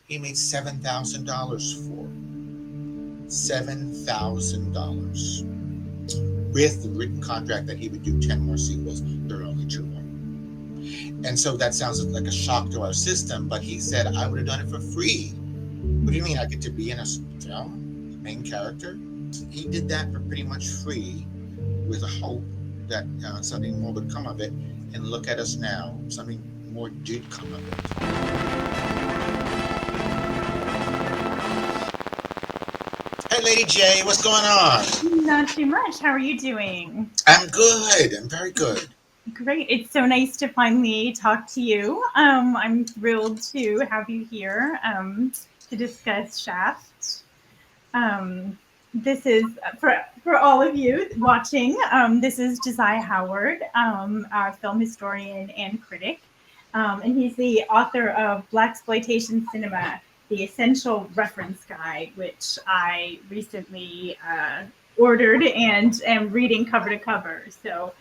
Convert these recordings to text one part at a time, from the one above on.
he made $7,000 for. $7,000 with the written contract that he would do 10 more sequels. There are only two more. And so that sounds like a shock to our system, but he said, I would have done it for free. What do you mean I get to be in a film, main character? He did that for pretty much free with a hope that something more would come of it. And look at us now, something more did come of it. Hey, Lady J, what's going on? Not too much. How are you doing? I'm good. I'm very good. Great. It's so nice to finally talk to you. I'm thrilled to have you here to discuss Shaft. Um, this is for all of you watching. This is Josiah Howard, a film historian and critic, and he's the author of Blaxploitation Cinema, the Essential Reference Guide, which I recently ordered and am reading cover to cover. So,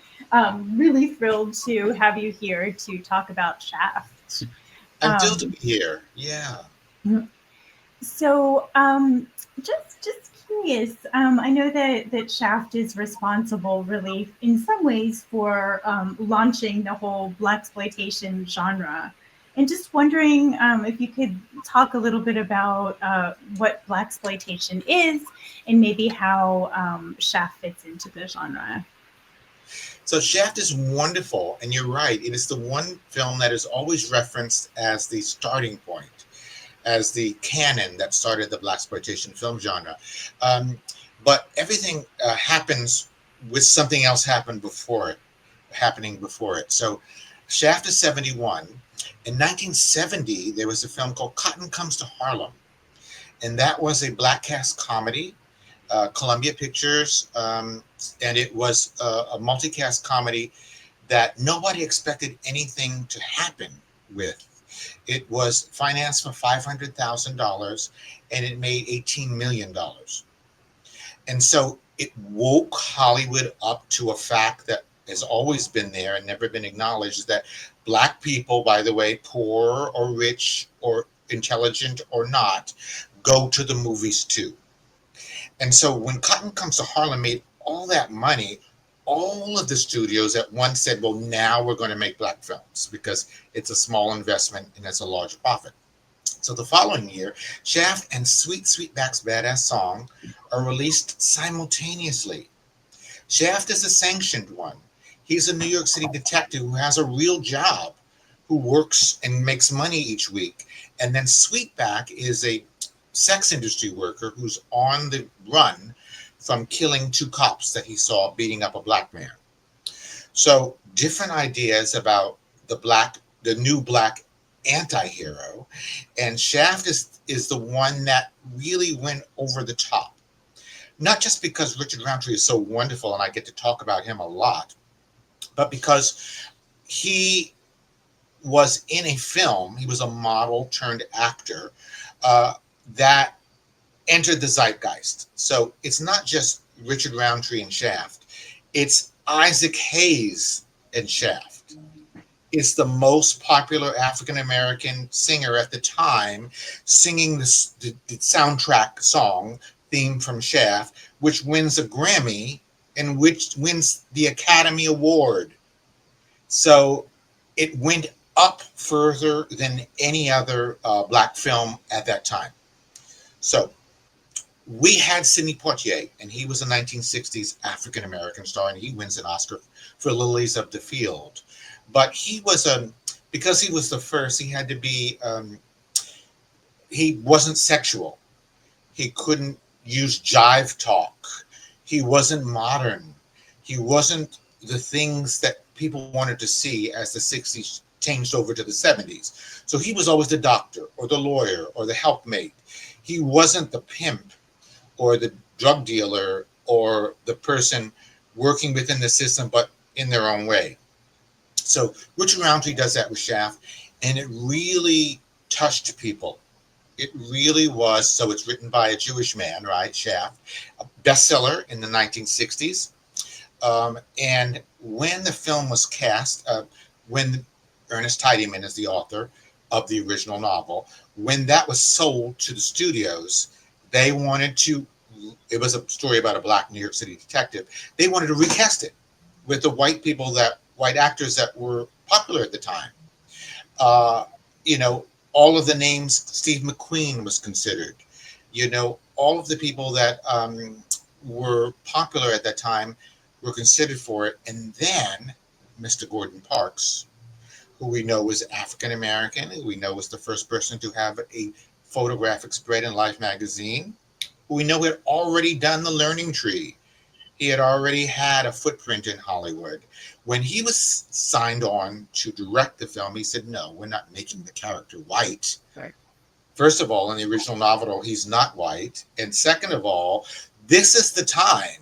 really thrilled to have you here to talk about Shaft. I'm thrilled to Um, be here. Yeah. So, just curious. I know that Shaft is responsible, really, in some ways, for launching the whole blaxploitation genre. And just wondering if you could talk a little bit about what blaxploitation is, and maybe how Shaft fits into the genre. So Shaft is wonderful, and you're right. It is the one film that is always referenced as the starting point, as the canon that started the blaxploitation film genre. Um, but everything happens with something else happening before it. So Shaft is 71. In 1970, there was a film called Cotton Comes to Harlem, and that was a black cast comedy, Columbia Pictures, and it was a multicast comedy that nobody expected anything to happen with. It was financed for $500,000 and it made $18 million. And so it woke Hollywood up to a fact that has always been there and never been acknowledged, is that black people, by the way, poor or rich or intelligent or not, go to the movies too. And so when Cotton Comes to Harlem made all that money, all of the studios at once said, well, now we're going to make black films because it's a small investment and it's a large profit. So the following year, Shaft and Sweet Sweetback's Badass Song are released simultaneously. Shaft is a sanctioned one. He's a New York City detective who has a real job, who works and makes money each week. And then Sweetback is a sex industry worker who's on the run from killing two cops that he saw beating up a black man. So different ideas about the new black anti-hero, and Shaft is the one that really went over the top. Not just because Richard Roundtree is so wonderful and I get to talk about him a lot, but because he was in a film, he was a model turned actor uh, that entered the zeitgeist. So it's not just Richard Roundtree and Shaft, it's Isaac Hayes and Shaft. It's the most popular African American singer at the time singing the soundtrack song theme from Shaft, which wins a Grammy and which wins the Academy Award. So it went up further than any other black film at that time. So we had Sidney Poitier, and he was a 1960s African American star, and he wins an Oscar for Lilies of the Field. But he was because he was the first, he had to be he wasn't sexual. He couldn't use jive talk. He wasn't modern. He wasn't the things that people wanted to see as the 60s changed over to the 70s. So he was always the doctor or the lawyer or the helpmate. He wasn't the pimp or the drug dealer or the person working within the system but in their own way. So Richard Roundtree does that with Shaft, and it really touched people. It really was. So it's written by a Jewish man, right? Shaft, a bestseller in the 1960s. And when the film was cast, when Ernest Tidyman is the author of the original novel, When that was sold to the studios, they wanted to, it was a story about a black New York City detective. They wanted to recast it with the white actors that were popular at the time. Uh, you know, all of the names, Steve McQueen was considered. All of the people that were popular at that time were considered for it. And then Mr. Gordon Parks, who we know was African American, who we know was the first person to have a photographic spread in Life magazine, who we know had already done the Learning Tree. He had already had a footprint in Hollywood. When he was signed on to direct the film, he said, "No, we're not making the character white. Right. First of all, in the original novel, he's not white. And second of all, this is the time,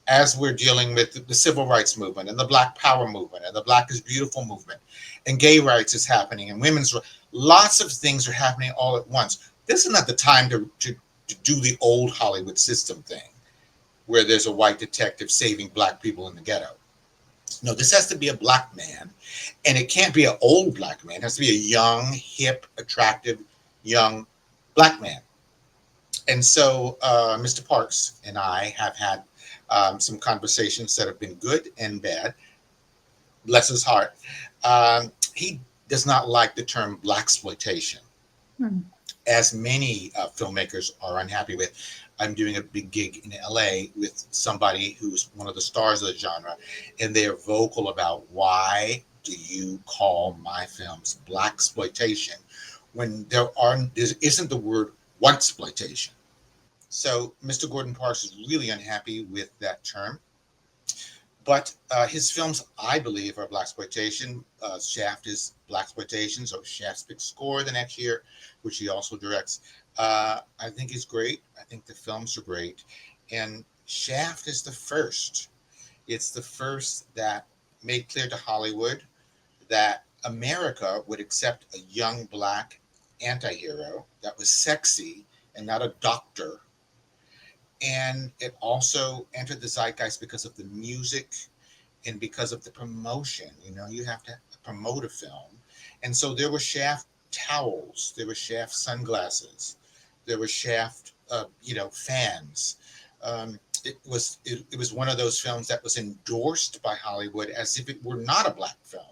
as we're dealing with the civil rights movement and the Black Power movement and the Black is Beautiful movement, and gay rights is happening, and lots of things are happening all at once. This is not the time to do the old Hollywood system thing where there's a white detective saving black people in the ghetto. No, this has to be a black man, and it can't be an old black man. It has to be a young, hip, attractive, young black man. And so Mr. Parks and I have had some conversations that have been good and bad. Bless his heart. He does not like the term blaxploitation, as many filmmakers are unhappy with. I'm doing a big gig in LA with somebody who's one of the stars of the genre, and they are vocal about, why do you call my films blaxploitation when there isn't the word whitesploitation? So Mr. Gordon Parks is really unhappy with that term. But his films, I believe, are blaxploitation. Shaft is blaxploitation, so Shaft's big score the next year, which he also directs. I think is great. I think the films are great, and Shaft is the first. It's the first that made clear to Hollywood that America would accept a young black anti-hero that was sexy and not a doctor. And it also entered the zeitgeist because of the music and because of the promotion. You have to promote a film. And so there were Shaft towels, there were Shaft sunglasses, there were Shaft, fans. It was one of those films that was endorsed by Hollywood as if it were not a black film.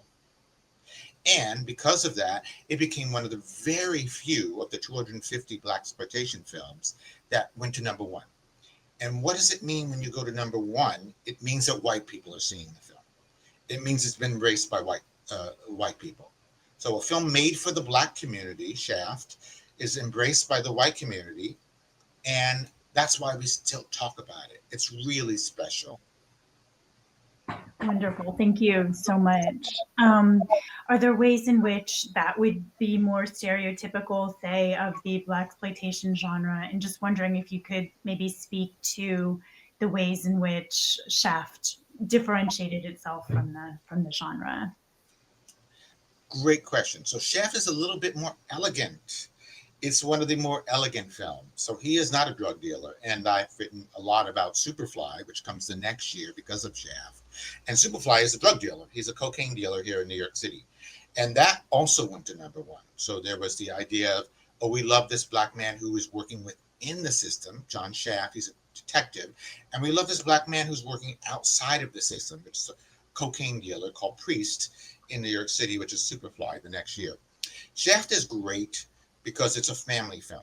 And because of that, it became one of the very few of the 250 blaxploitation films that went to number one. And what does it mean when you go to number one? It means that white people are seeing the film. It means it's been embraced by white people. So a film made for the black community, Shaft, is embraced by the white community, and that's why we still talk about it. It's really special. Wonderful. Thank you so much. Are there ways in which that would be more stereotypical, say, of the blaxploitation genre? And just wondering if you could maybe speak to the ways in which Shaft differentiated itself from the genre. Great question. So Shaft is a little bit more elegant. It's one of the more elegant films. So he is not a drug dealer. And I've written a lot about Superfly, which comes the next year because of Shaft. And Superfly is a drug dealer. He's a cocaine dealer here in New York City. And that also went to number one. So there was the idea of, oh, we love this black man who is working within the system, John Shaft. He's a detective. And we love this black man who's working outside of the system, which is a cocaine dealer called Priest in New York City, which is Superfly the next year. Shaft is great because it's a family film,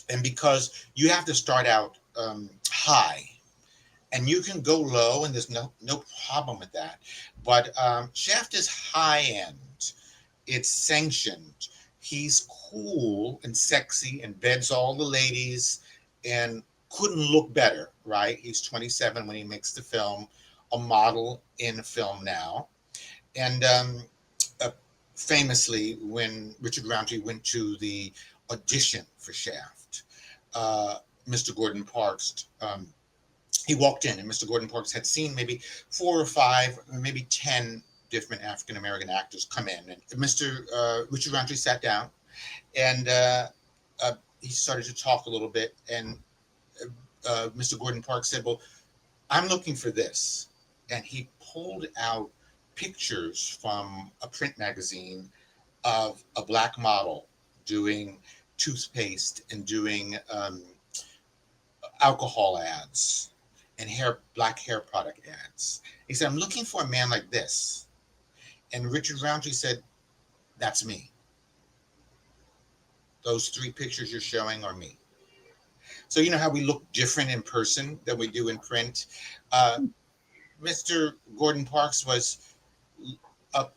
and because you have to start out high, and you can go low, and there's no problem with that. But Shaft is high end. It's sanctioned. He's cool and sexy and beds all the ladies and couldn't look better, right? He's 27 when he makes the film, a model in a film now. And famously, when Richard Roundtree went to the audition for Shaft, Mr. Gordon Parks, he walked in, and Mr. Gordon Parks had seen maybe 4 or 5, or maybe 10 different African American actors come in. And Mr. Richard Roundtree sat down, and he started to talk a little bit. And Mr. Gordon Parks said, "Well, I'm looking for this." And he pulled out pictures from a print magazine of a black model doing toothpaste and doing alcohol ads and black hair product ads. He said, I'm looking for a man like this. And Richard Roundtree said, that's me. Those 3 pictures you're showing are me. So you know how we look different in person than we do in print? Mr. Gordon Parks was, uh,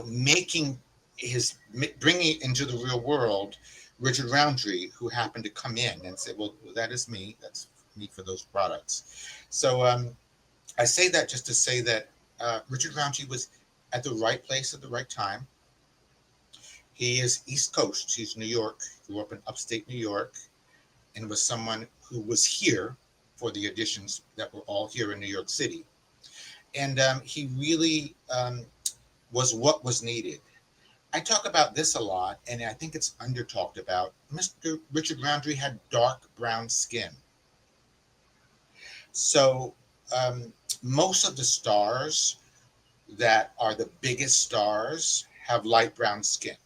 making bringing into the real world Richard Roundtree, who happened to come in and say, well, that is me. That's me for those products. So I say that just to say that Richard Roundtree was at the right place at the right time. He is East Coast. He's New York, grew up in upstate New York, and was someone who was here for the auditions that were all here in New York City. And he really was what was needed. I talk about this a lot, and I think it's under talked about. Mr. Richard Roundtree had dark brown skin. So most of the stars that are the biggest stars have light brown skin.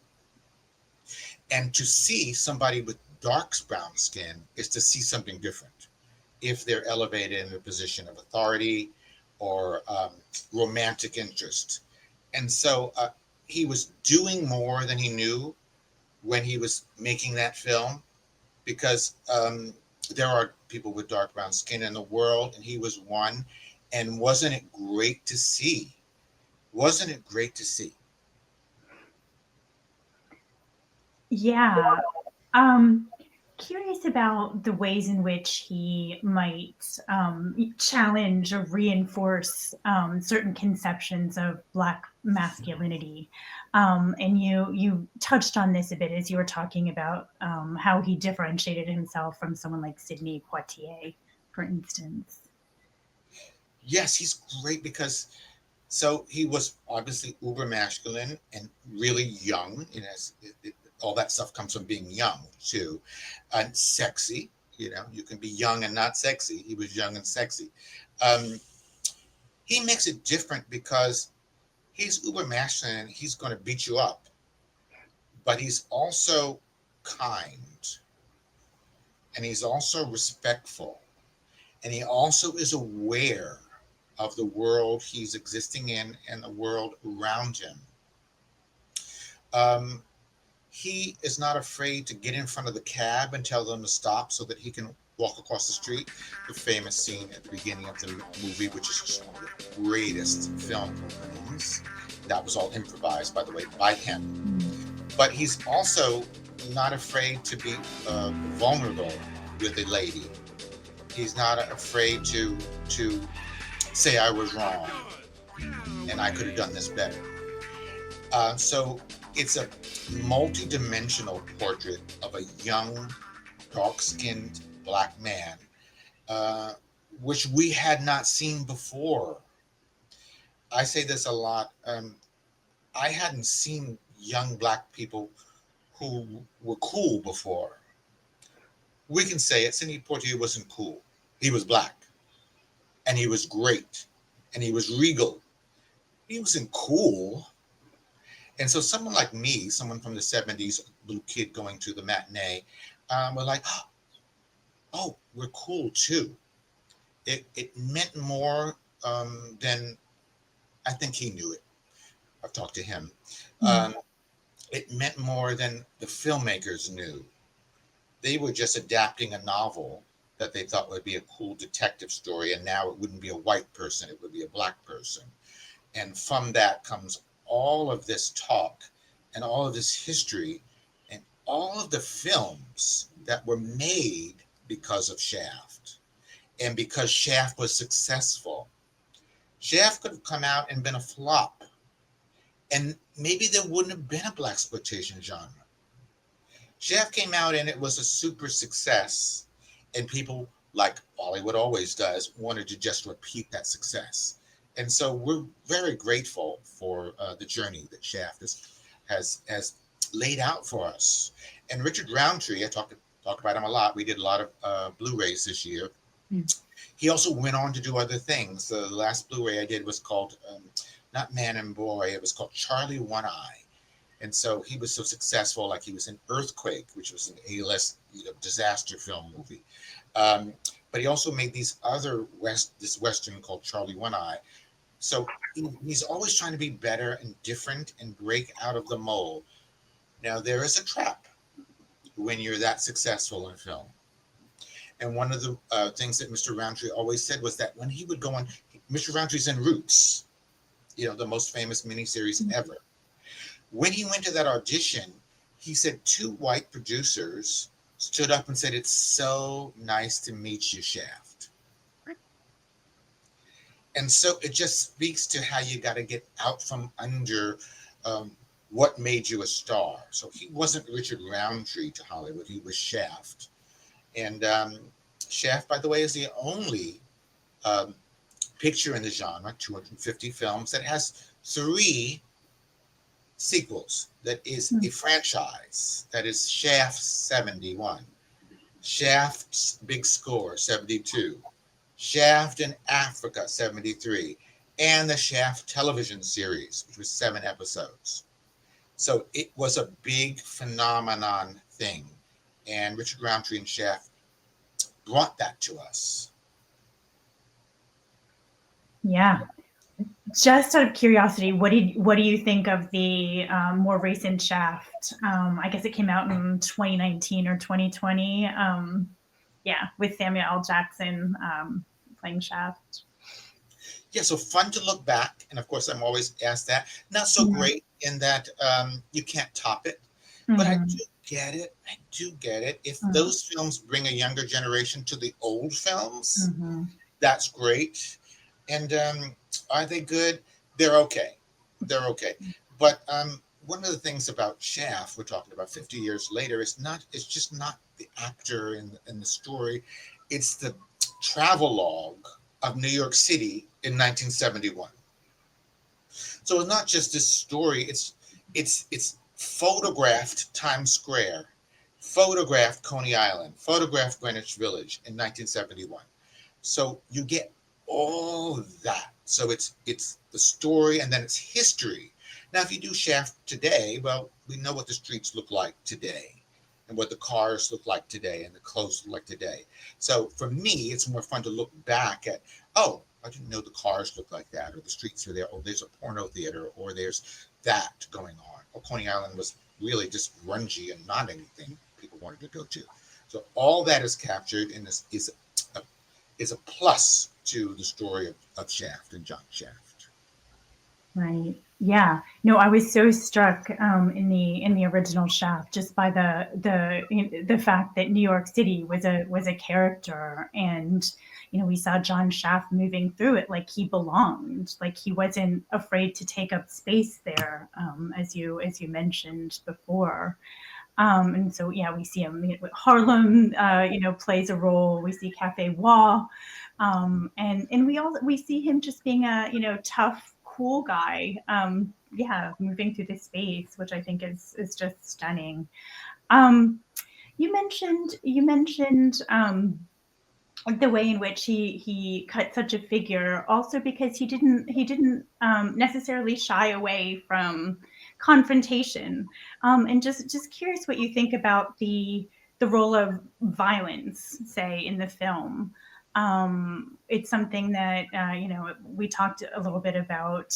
And to see somebody with dark brown skin is to see something different. If they're elevated in a position of authority or romantic interest. And so he was doing more than he knew when he was making that film, because there are people with dark brown skin in the world, and he was one. And wasn't it great to see? Wasn't it great to see? Yeah. Curious about the ways in which he might challenge or reinforce certain conceptions of Black masculinity. And you touched on this a bit as you were talking about how he differentiated himself from someone like Sidney Poitier, for instance. Yes, he's great because so he was obviously uber masculine and really young. All that stuff comes from being young too, and sexy. You can be young and not sexy. He was young and sexy. He makes it different because he's uber masculine. He's going to beat you up, but he's also kind, and he's also respectful, and he also is aware of the world he's existing in and the world around him. He is not afraid to get in front of the cab and tell them to stop so that he can walk across the street. The famous scene at the beginning of the movie, which is just one of the greatest film openings. That was all improvised, by the way, by him. But he's also not afraid to be vulnerable with a lady. He's not afraid to say I was wrong and I could have done this better. So it's a multi-dimensional portrait of a young, dark-skinned Black man, which we had not seen before. I say this a lot. I hadn't seen young Black people who were cool before. We can say it. Sidney Poitier wasn't cool. He was Black. And he was great. And he was regal. He wasn't cool. And so someone like me, someone from the 70s, little kid going to the matinee, were like, oh, we're cool too. It meant more than I think he knew it. I've talked to him. It meant more than the filmmakers knew. They were just adapting a novel that they thought would be a cool detective story, and now it wouldn't be a white person, it would be a Black person. And from that comes all of this talk and all of this history and all of the films that were made because of Shaft and because Shaft was successful. Shaft could have come out and been a flop, and maybe there wouldn't have been a Blaxploitation genre. Shaft came out and it was a super success, and people, like Hollywood always does, wanted to just repeat that success. And so we're very grateful for the journey that Shaft has laid out for us. And Richard Roundtree, I talk about him a lot. We did a lot of Blu-rays this year. He also went on to do other things. The last Blu-ray I did was called, not Man and Boy, it was called Charlie One Eye. And so he was so successful, like he was in Earthquake, which was an A-list disaster film movie. Um, but he also made this Western called Charlie One Eye. So he's always trying to be better and different and break out of the mold. Now, there is a trap when you're that successful in film. And one of the things that Mr. Roundtree always said was that when he would go on, Mr. Roundtree's in Roots, the most famous miniseries ever. When he went to that audition, he said two white producers stood up and said, "It's so nice to meet you, Shaft." And so it just speaks to how you got to get out from under what made you a star. So he wasn't Richard Roundtree to Hollywood, he was Shaft. And Shaft, by the way, is the only um, picture in the genre, 250 films, that has 3 sequels, that is a franchise. That is Shaft 71, Shaft's Big Score 72, Shaft in Africa 73, and the Shaft television series, which was 7 episodes. So it was a big phenomenon thing. And Richard Roundtree and Shaft brought that to us. Yeah. Just out of curiosity, what do you think of the more recent Shaft? I guess it came out in 2019 or 2020. With Samuel L. Jackson playing Shaft. Yeah, so fun to look back. And of course, I'm always asked that. Not so great in that you can't top it. But I do get it. I do get it. If those films bring a younger generation to the old films, that's great. And are they good? They're okay. They're okay. But one of the things about Shaft, we're talking about 50 years later, it's just not the actor in the story. It's the travelogue of New York City in 1971. So it's not just this story, it's photographed Times Square, photographed Coney Island, photographed Greenwich Village in 1971. So you get all that. So it's the story and then it's history. Now, if you do Shaft today, well, we know what the streets look like today and what the cars look like today and the clothes look like today. So for me, it's more fun to look back at, oh, I didn't know the cars look like that, or the streets are there, or there's a porno theater, or there's that going on. Or Coney Island was really just grungy and not anything people wanted to go to. So all that is captured and is a plus to the story of Shaft and John Shaft. Right. Yeah. No, I was so struck in the original Shaft just by the fact that New York City was a character, and we saw John Shaft moving through it like he belonged, like he wasn't afraid to take up space there, as you mentioned before. And so, yeah, we see him. Harlem, plays a role. We see Cafe Wah, and we see him just being a tough, cool guy. Moving through this space, which I think is just stunning. You mentioned the way in which he cut such a figure, also because he didn't necessarily shy away from confrontation. And just curious what you think about the role of violence, say, in the film. It's something that we talked a little bit about.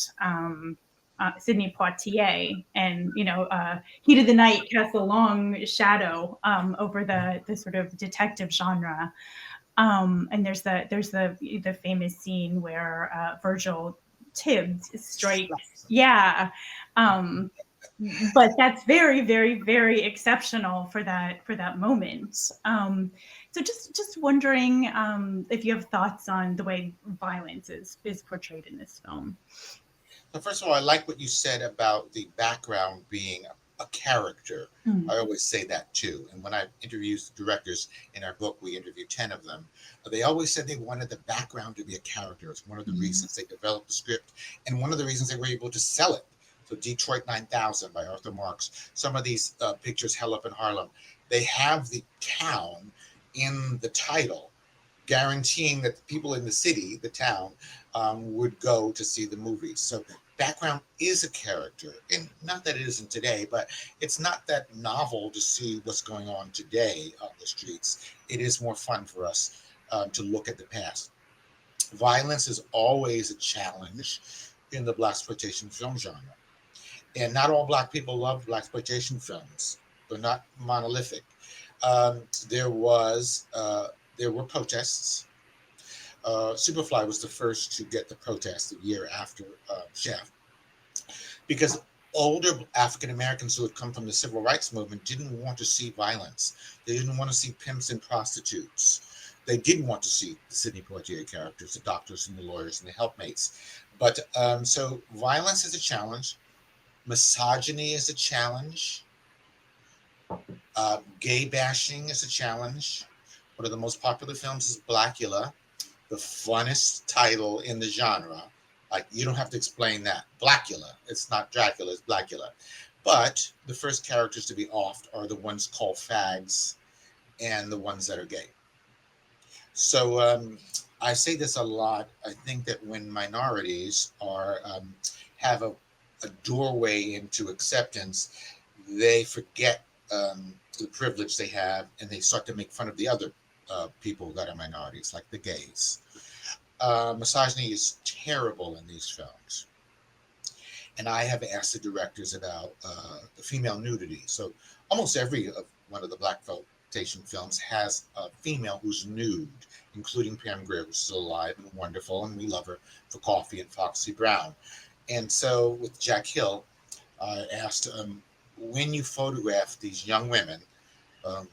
Sidney Poitier, and Heat of the Night casts a long shadow over the sort of detective genre. And there's the famous scene where Virgil Tibbs strikes. Yeah. But that's very, very, very exceptional for that moment. So just wondering if you have thoughts on the way violence is portrayed in this film. So first of all, I like what you said about the background being a character. I always say that too. And when I interview directors in our book, we interview 10 of them. They always said they wanted the background to be a character. It's one of the reasons they developed the script and one of the reasons they were able to sell it. So Detroit 9000 by Arthur Marks. Some of these pictures held up in Harlem, they have the town in the title, guaranteeing that the people in the city, the town, would go to see the movies. So background is a character, and not that it isn't today, but it's not that novel to see what's going on today on the streets. It is more fun for us to look at the past. Violence is always a challenge in the blaxploitation film genre, and not all black people love blaxploitation films. They're not monolithic. There was there were protests. Superfly was the first to get the protest a year after Shaft, because older African Americans who had come from the civil rights movement didn't want to see violence. They didn't want to see pimps and prostitutes. They didn't want to see the Sidney Poitier characters, the doctors and the lawyers and the helpmates. But so violence is a challenge. Misogyny is a challenge. Gay bashing is a challenge. One of the most popular films is Blackula, the funnest title in the genre. Like, you don't have to explain that. Blackula. It's not Dracula, it's Blackula. But the first characters to be offed are the ones called fags and the ones that are gay. So I say this a lot. I think that when minorities are have a doorway into acceptance, they forget the privilege they have, and they start to make fun of the other people that are minorities, like the gays. Misogyny is terrible in these films. And I have asked the directors about the female nudity. So almost every one of the blaxploitation films has a female who's nude, including Pam Grier, who's still alive and wonderful, and we love her for Coffee and Foxy Brown. And so with Jack Hill, I asked when you photograph these young women um,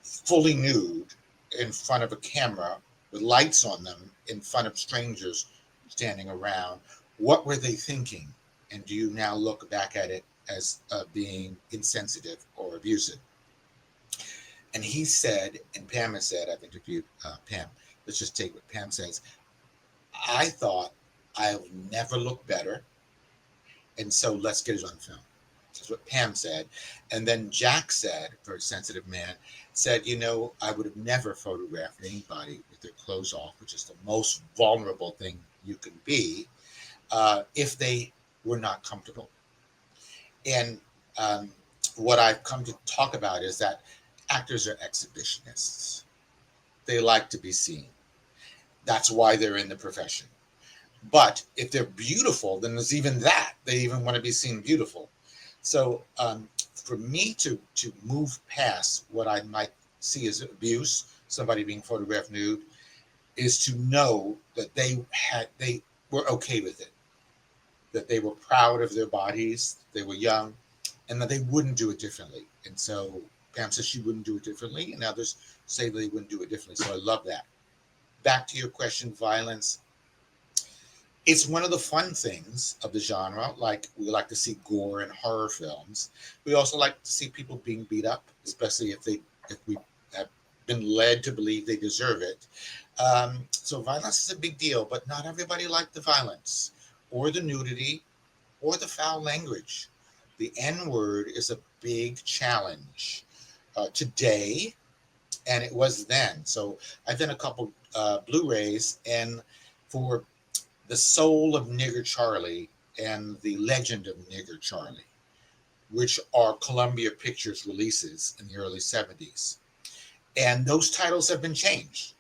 fully nude in front of a camera with lights on them in front of strangers standing around, what were they thinking? And do you now look back at it as being insensitive or abusive? And he said, and Pam has said, I've interviewed Pam, let's just take what Pam says. I thought I'll never look better, and so let's get it on film. That's what Pam said. And then Jack said, very sensitive man, said, I would have never photographed anybody with their clothes off, which is the most vulnerable thing you can be, if they were not comfortable. And what I've come to talk about is that actors are exhibitionists. They like to be seen. That's why they're in the profession. But if they're beautiful, then there's even that. They even want to be seen beautiful. So for me to move past what I might see as abuse, somebody being photographed nude, is to know that they were okay with it, that they were proud of their bodies, they were young, and that they wouldn't do it differently. And so Pam says she wouldn't do it differently, and others say they wouldn't do it differently. So I love that. Back to your question, violence. It's one of the fun things of the genre. Like, we like to see gore in horror films. We also like to see people being beat up, especially if we have been led to believe they deserve it. So violence is a big deal, but not everybody liked the violence or the nudity or the foul language. The N-word is a big challenge today, and it was then. So I've done a couple Blu-rays, and for The Soul of Nigger Charlie and The Legend of Nigger Charlie, which are Columbia Pictures releases in the early 70s. And those titles have been changed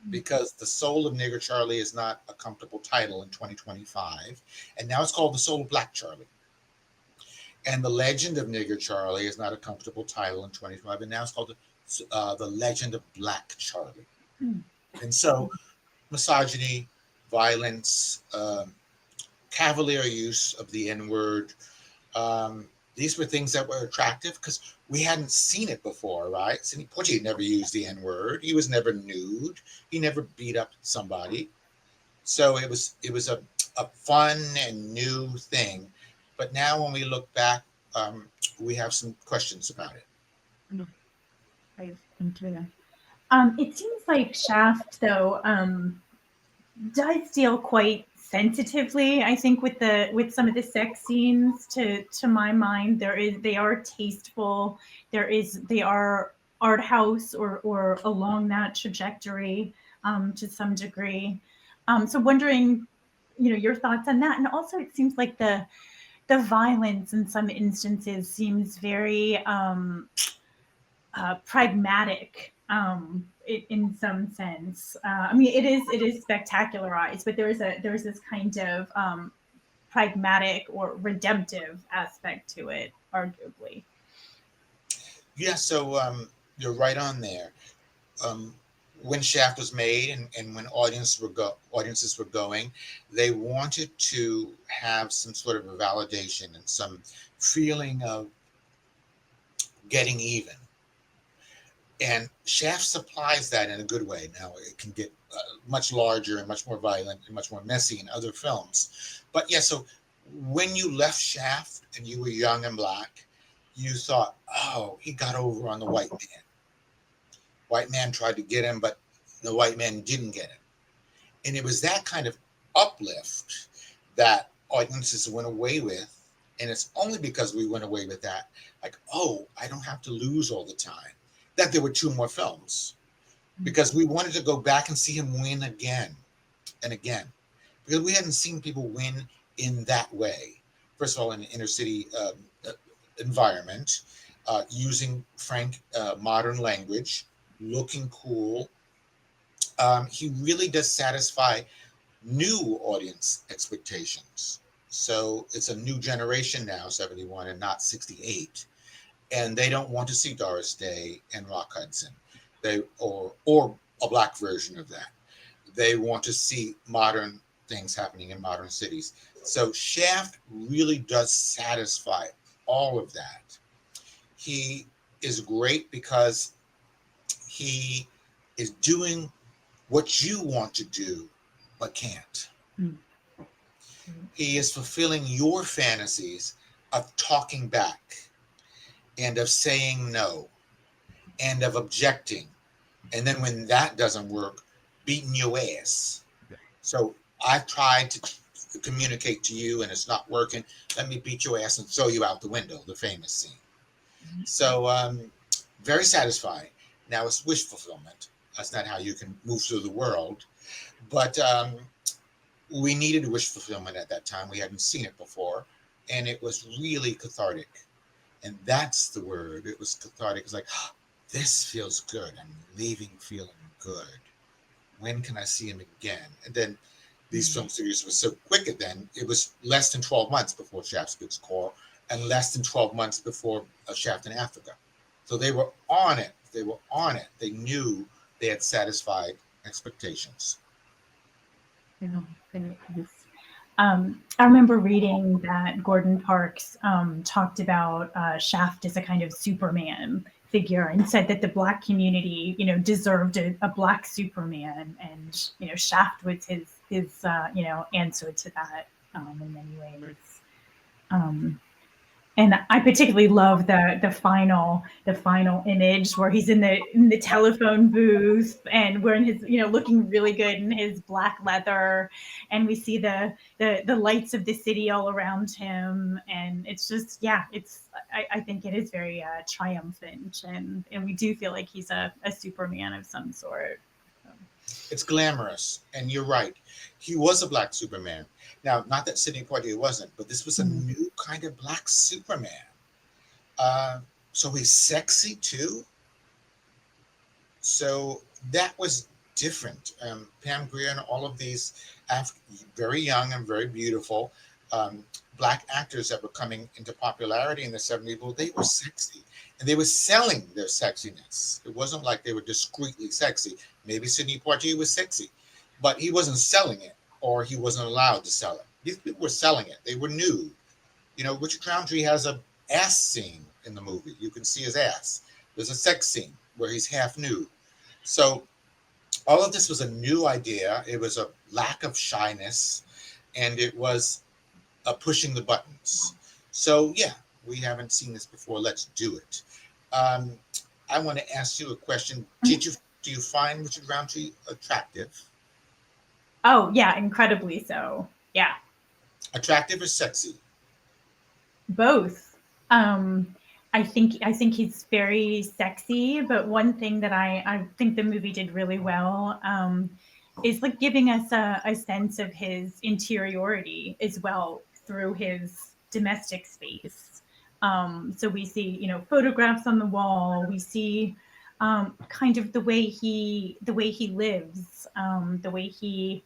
because The Soul of Nigger Charlie is not a comfortable title in 2025. And now it's called The Soul of Black Charlie. And The Legend of Nigger Charlie is not a comfortable title in 2025. And now it's called The Legend of Black Charlie. And so misogyny, violence, cavalier use of the N-word, these were things that were attractive because we hadn't seen it before, right? Sidney Poitier never used the N-word. He was never nude. He never beat up somebody. So it was a fun and new thing. But now when we look back, we have some questions about it. It seems like Shaft, though, does deal quite sensitively. I think with some of the sex scenes, to my mind, they are tasteful. They are art house or along that trajectory to some degree. So wondering, your thoughts on that. And also, it seems like the violence in some instances seems very pragmatic in some sense. I mean, it is spectacularized, but there's this kind of pragmatic or redemptive aspect to it, arguably. Yeah, so you're right on there. Um, when Shaft was made and when audiences were going, they wanted to have some sort of a validation and some feeling of getting even. And Shaft supplies that in a good way. Now it can get much larger and much more violent and much more messy in other films. But yeah, so when you left Shaft and you were young and black, you thought, oh, he got over on the white man. White man tried to get him, but the white man didn't get him. And it was that kind of uplift that audiences went away with. And it's only because we went away with that, like, oh, I don't have to lose all the time, that there were two more films because we wanted to go back and see him win again and again because we hadn't seen people win in that way. First of all, in an inner city environment, using frank modern language, looking cool. He really does satisfy new audience expectations. So it's a new generation now, 71 and not 68. And they don't want to see Doris Day and Rock Hudson. Or a black version of that. They want to see modern things happening in modern cities. So Shaft really does satisfy all of that. He is great because he is doing what you want to do but can't. Mm. He is fulfilling your fantasies of talking back and of saying no and of objecting. And then when that doesn't work, beating your ass. So I've tried to communicate to you and it's not working. Let me beat your ass and throw you out the window, the famous scene. So very satisfying. Now it's wish fulfillment. That's not how you can move through the world. But we needed wish fulfillment at that time. We hadn't seen it before. And it was really cathartic. And that's the word. It was cathartic. It's like, oh, this feels good. I'm leaving feeling good. When can I see him again? And then these film series were so quick at then. It was less than 12 months before Shaft Speaks Core and less than 12 months before Shaft in Africa. So they were on it. They were on it. They knew they had satisfied expectations. Yeah, it is. I remember reading that Gordon Parks talked about Shaft as a kind of Superman figure and said that the black community, deserved a black Superman, and Shaft was his answer to that in many ways. And I particularly love the final image where he's in the telephone booth and wearing his looking really good in his black leather, and we see the lights of the city all around him, and it's just I think it is very triumphant, and we do feel like he's a Superman of some sort. It's glamorous, and you're right. He was a black Superman. Now, not that Sidney Poitier wasn't, but this was a new kind of black Superman. So he's sexy too. So that was different. Pam Grier and all of these very young and very beautiful black actors that were coming into popularity in the 70s, well, they were sexy. And they were selling their sexiness. It wasn't like they were discreetly sexy. Maybe Sidney Poitier was sexy, but he wasn't selling it, or he wasn't allowed to sell it. These people were selling it. They were nude. Richard Roundtree has a ass scene in the movie. You can see his ass. There's a sex scene where he's half nude. So all of this was a new idea. It was a lack of shyness, and it was pushing the buttons. So yeah, we haven't seen this before. Let's do it. I want to ask you a question. Do you find Richard Roundtree attractive? Oh yeah, incredibly so. Yeah. Attractive or sexy? Both. I think he's very sexy, but one thing that I think the movie did really well is like giving us a sense of his interiority as well through his domestic space. So we see, photographs on the wall. We see kind of the way he lives, the way he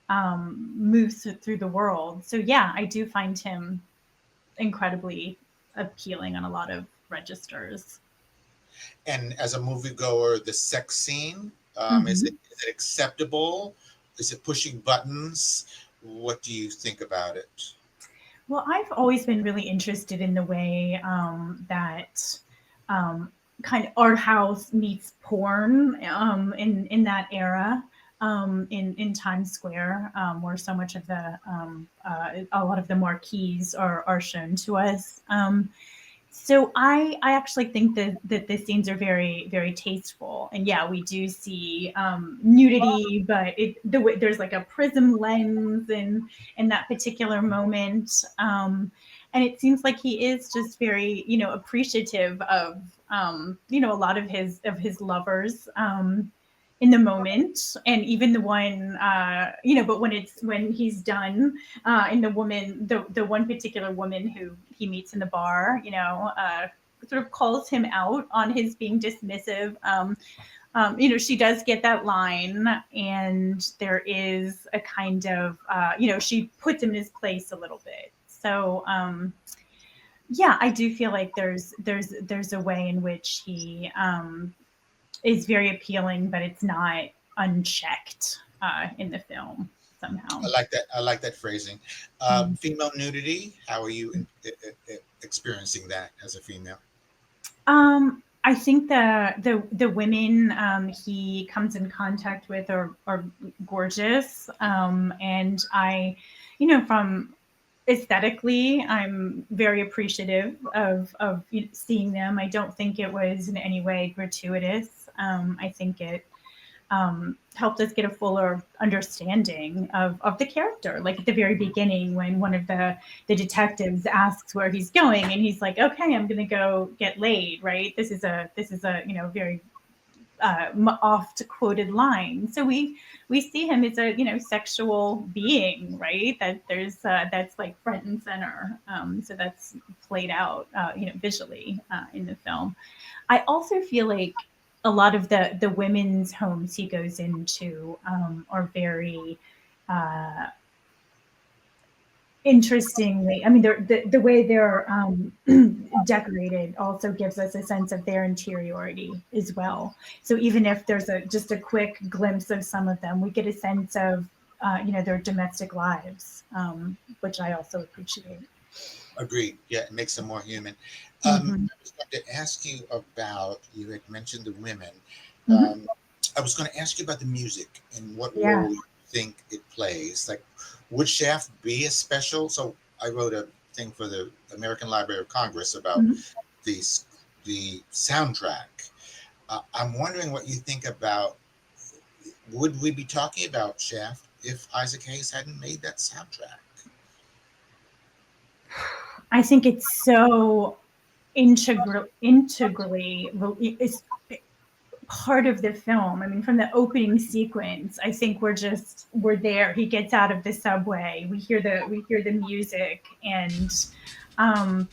moves through the world. So yeah, I do find him incredibly appealing on a lot of registers. And as a moviegoer, the sex scene, Mhm. is it acceptable? Is it pushing buttons? What do you think about it? Well, I've always been really interested in the way that um, kind of art house meets porn in that era in Times Square, where so much of a lot of the marquees are shown to us. So I actually think that the scenes are very very tasteful, and yeah, we do see nudity, but there's like a prism lens in that particular moment, and it seems like he is just very appreciative of a lot of his lovers. In the moment, and even the one but when he's done, and the one particular woman who he meets in the bar, sort of calls him out on his being dismissive. She does get that line, and there is a kind of, she puts him in his place a little bit. So, yeah, I do feel like there's a way in which he is very appealing, but it's not unchecked in the film somehow. I like that. I like that phrasing. Mm. Female nudity. How are you experiencing that as a female? I think the women he comes in contact with are gorgeous, and from aesthetically, I'm very appreciative of seeing them. I don't think it was in any way gratuitous. I think it helped us get a fuller understanding of the character. Like at the very beginning, when one of the detectives asks where he's going, and he's like, "Okay, I'm going to go get laid." Right? This is a very oft quoted line. So we see him as a sexual being, right? That's like front and center. So that's played out visually in the film. I also feel like a lot of the women's homes he goes into are very uh, interestingly. I mean, the way they're decorated also gives us a sense of their interiority as well. So even if there's just a quick glimpse of some of them, we get a sense of their domestic lives, which I also appreciate. Agreed. Yeah, it makes them more human. Hmm. I was going to ask you about, you had mentioned the women. Hmm. Um, I was going to ask you about the music and what Yeah. role you think it plays. Like, would Shaft be a special? So I wrote a thing for the American Library of Congress about Mhm. the, the soundtrack. I'm wondering what you think about, would we be talking about Shaft if Isaac Hayes hadn't made that soundtrack? I think it's so integrally it's part of the film. I mean, from the opening sequence, I think we're there. He gets out of the subway. We hear the music, and um,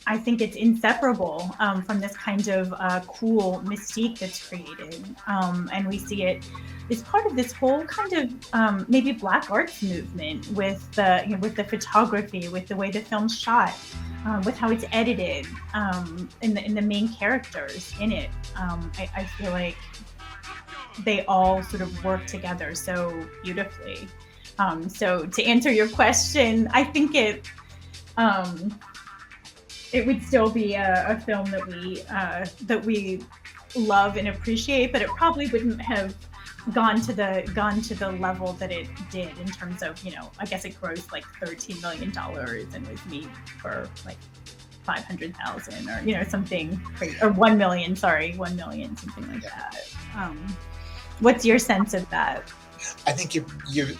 I think it's inseparable from this kind of cool mystique that's created, and we see it as part of this whole kind of maybe Black arts movement with the photography, with the way the film's shot, with how it's edited, in the main characters in it. I feel like they all sort of work together so beautifully. So to answer your question, I think um, it would still be a film that we love and appreciate, but it probably wouldn't have gone to the level that it did in terms of, I guess it grossed like $13 million and was made for like 500,000, or something crazy, or 1 million. Sorry, 1 million, something like Yeah. that. What's your sense of that? I think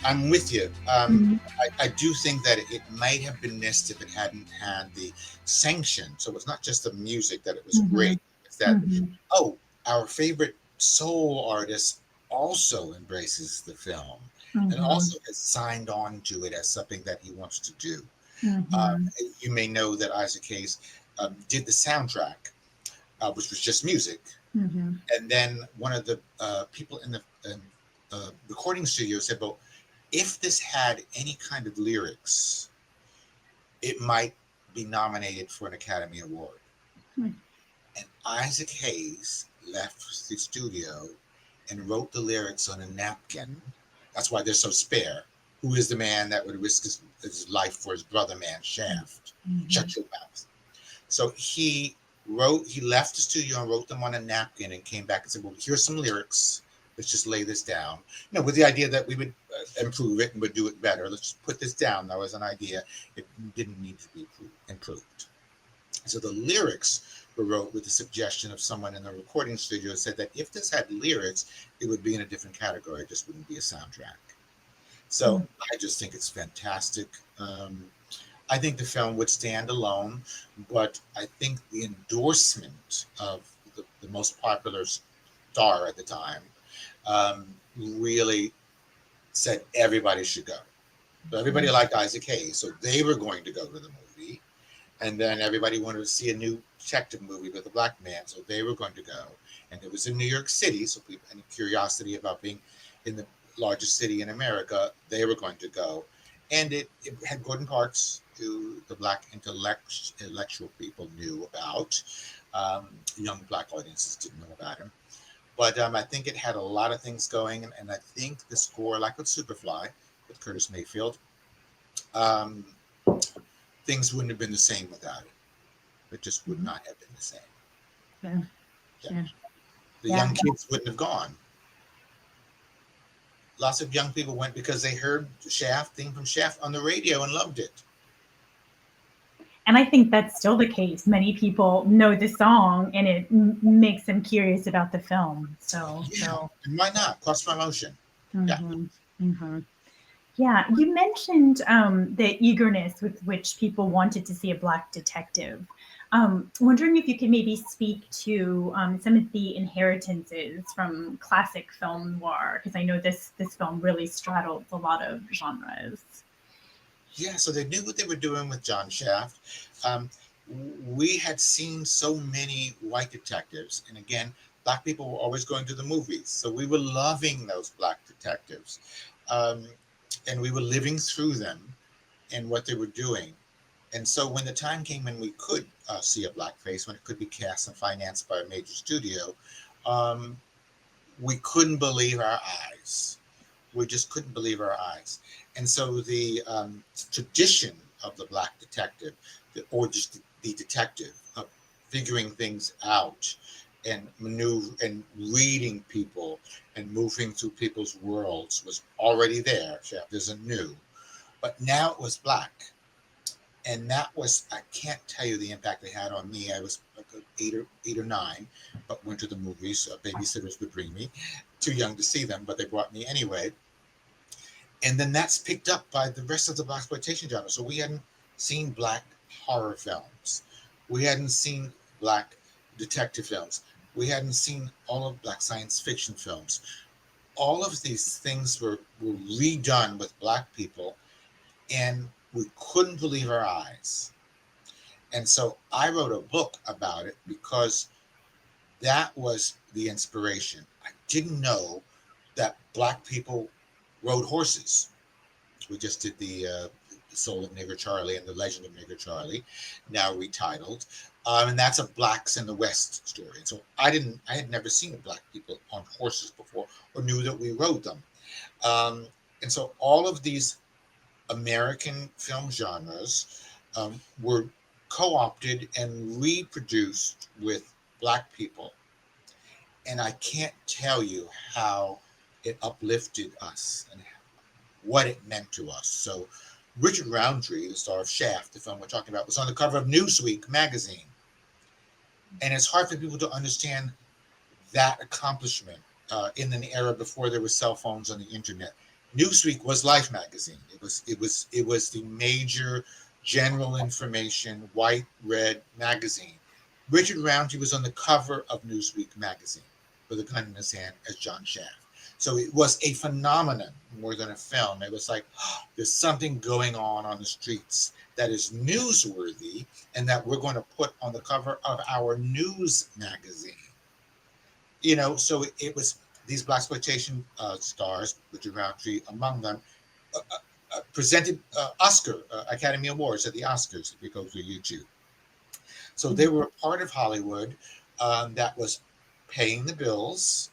I'm with you. Mhm. I do think that it might have been missed if it hadn't had the sanction. So it's not just the music that it was Mhm. great. It's that, Mhm. oh, our favorite soul artist also embraces the film and Mm-hmm. also has signed on to it as something that he wants to do. Uh, Mm-hmm. you may know that Isaac Hayes did the soundtrack, which was just music. Mm-hmm. And then one of the people in the recording studio said, well, if this had any kind of lyrics, it might be nominated for an Academy Award. And Isaac Hayes left the studio and wrote the lyrics on a napkin. That's why they're so spare. Who is the man that would risk his life for his brother man, Shaft? Mm-hmm. Shut your mouth. So he left the studio and wrote them on a napkin and came back and said, well, here's some lyrics. Let's just lay this down. With the idea that we would improve it and would do it better. Let's just put this down. That was an idea. It didn't need to be improved. So the lyrics were wrote with the suggestion of someone in the recording studio said that if this had lyrics, it would be in a different category. It just wouldn't be a soundtrack. So I just think it's fantastic. I think the film would stand alone, but I think the endorsement of the most popular star at the time really said everybody should go. So everybody liked Isaac Hayes, so they were going to go to the movie. And then everybody wanted to see a new detective movie with a black man, so they were going to go. And it was in New York City, so people had curiosity about being in the largest city in America, they were going to go. And it had golden parts to the black intellectual people knew about. Young black audiences didn't know about him. But I think it had a lot of things going, and I think the score, like with Superfly, with Curtis Mayfield, um, things wouldn't have been the same without it. It just would not have been the same. Yeah. Yeah. Yeah. The Yeah. young kids wouldn't have gone. Lots of young people went because they heard Shaft, theme from Shaft on the radio and loved it. And I think that's still the case. Many people know the song, and it makes them curious about the film. Yeah, and why not? Cross promotion. Yeah. Mm-hmm. Mm-hmm. Yeah, you mentioned the eagerness with which people wanted to see a black detective. Wondering if you could maybe speak to some of the inheritances from classic film noir, because I know this film really straddles a lot of genres. Yeah, so they knew what they were doing with John Shaft. Um, we had seen so many white detectives, and again, black people were always going to the movies, so we were loving those black detectives, um, and we were living through them and what they were doing. And so when the time came when we could see a black face, when it could be cast and financed by a major studio, um, we couldn't believe our eyes. We just couldn't believe our eyes. And so the tradition of the black detective, or just the detective, of figuring things out and maneuver and reading people and moving through people's worlds was already there. Shaft isn't new, but now it was black. And that was, I can't tell you the impact they had on me. I was like eight or nine, but went to the movies. Babysitters would bring me. Too young to see them, but they brought me anyway. And then that's picked up by the rest of the blaxploitation genre. So we hadn't seen black horror films. We hadn't seen black detective films. We hadn't seen all of black science fiction films. All of these things were redone with black people, and we couldn't believe our eyes. And so I wrote a book about it because that was the inspiration. I didn't know that black people rode horses. We just did the Soul of Nigger Charlie and the Legend of Nigger Charlie, now retitled, and that's a blacks in the West story. And so I had never seen black people on horses before, or knew that we rode them. Um, and so all of these American film genres were co-opted and reproduced with black people, and I can't tell you how it uplifted us and what it meant to us. So Richard Roundtree, the star of Shaft, the film we're talking about, was on the cover of Newsweek magazine. And it's hard for people to understand that accomplishment in an era before there were cell phones on the internet. Newsweek was Life magazine. It was the major general information white red magazine. Richard Roundtree was on the cover of Newsweek magazine. with a gun in his hand as John Shaft. So it was a phenomenon more than a film. It was like, oh, there's something going on the streets that is newsworthy and that we're going to put on the cover of our news magazine. So it was these blaxploitation stars, Richard Roundtree among them, presented Oscar Academy Awards at the Oscars if you go through YouTube. So they were a part of Hollywood that was paying the bills,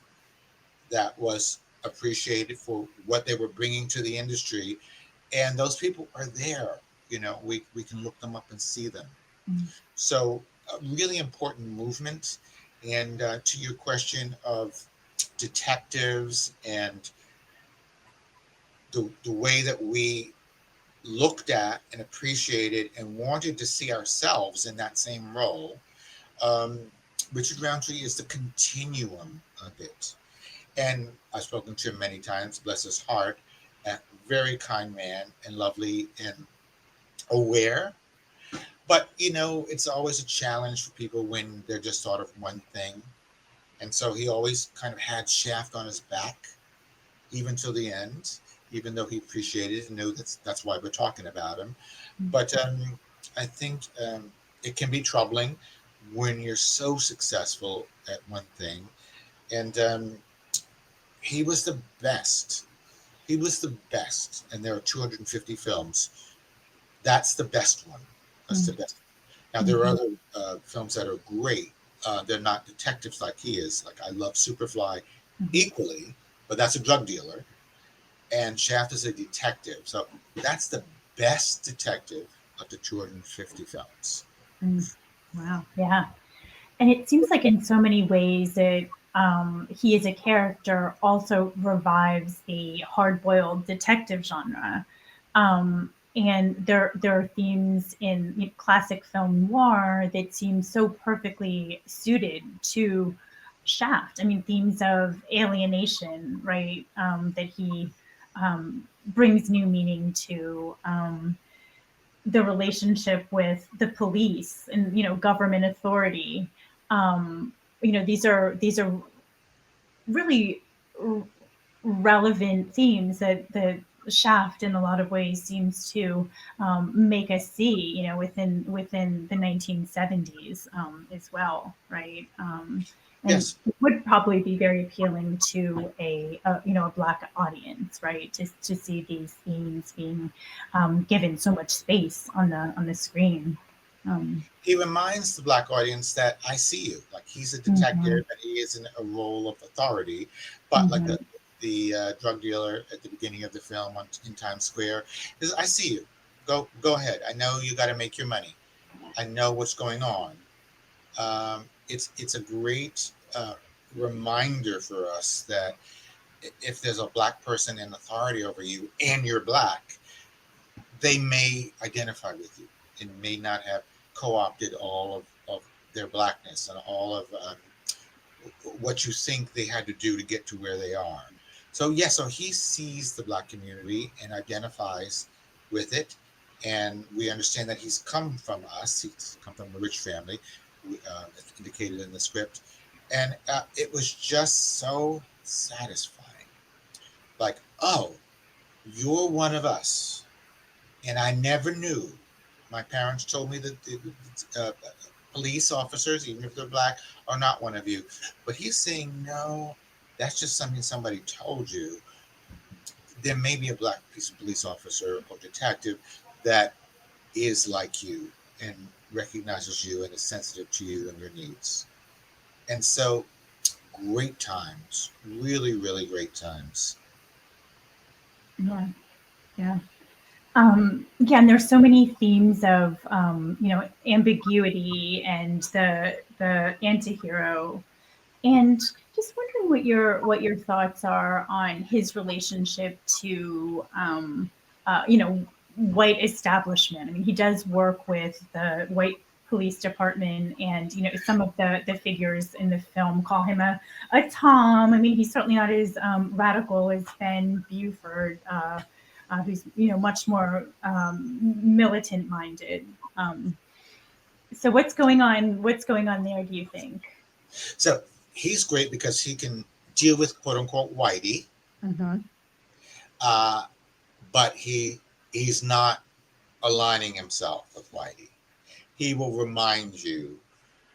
that was appreciated for what they were bringing to the industry, and those people are there. We can look them up and see them. So a really important movement. And to your question of detectives and the way that we looked at and appreciated and wanted to see ourselves in that same role, um, Richard Roundtree is the continuum of it. And I've spoken to him many times, bless his heart, a very kind man and lovely and aware. But, it's always a challenge for people when they're just thought of one thing. And so he always kind of had Shaft on his back, even till the end, even though he appreciated it and knew that's why we're talking about him. But I think it can be troubling when you're so successful at one thing. And he was the best. He was the best. And there are 250 films. That's the best one. That's the best. Now, there are other films that are great. They're not detectives like he is. Like, I love Superfly equally, but that's a drug dealer. And Shaft is a detective. So that's the best detective of the 250 films. Wow. Yeah. And it seems like in so many ways that he as a character also revives the hard-boiled detective genre. And there are themes in classic film noir that seem so perfectly suited to Shaft. I mean, themes of alienation, right? That he brings new meaning to. The relationship with the police and government authority. These are really relevant themes that Shaft in a lot of ways seems to make us see, within the 1970s as well, right? And Yes. it would probably be very appealing to a Black audience, right? To see these themes being given so much space on the screen. He reminds the Black audience that I see you. Like, he's a detective and he is in a role of authority, but like the drug dealer at the beginning of the film in Times Square is, I see you. Go ahead. I know you got to make your money. I know what's going on. It's a great reminder for us that if there's a Black person in authority over you and you're Black, they may identify with you and may not have co-opted all of their Blackness and all of what you think they had to do to get to where they are. So so he sees the Black community and identifies with it. And we understand that he's come from us. He's come from a rich family, as indicated in the script. And it was just so satisfying. Like, oh, you're one of us. And I never knew. My parents told me that police officers, even if they're Black, are not one of you. But he's saying, no, that's just something somebody told you. There may be a Black police officer or detective that is like you and recognizes you and is sensitive to you and your needs. And so, great times, really, really great times. Yeah, yeah. Yeah, and there's so many themes of ambiguity and the antihero, and just wondering what your thoughts are on his relationship to white establishment. I mean, he does work with the white police department, and some of the figures in the film call him a Tom. I mean, he's certainly not as radical as Ben Buford. Who's much more militant minded. So what's going on there, do you think? So he's great because he can deal with quote unquote whitey, Mm-hmm. uh, but he's not aligning himself with whitey. He will remind you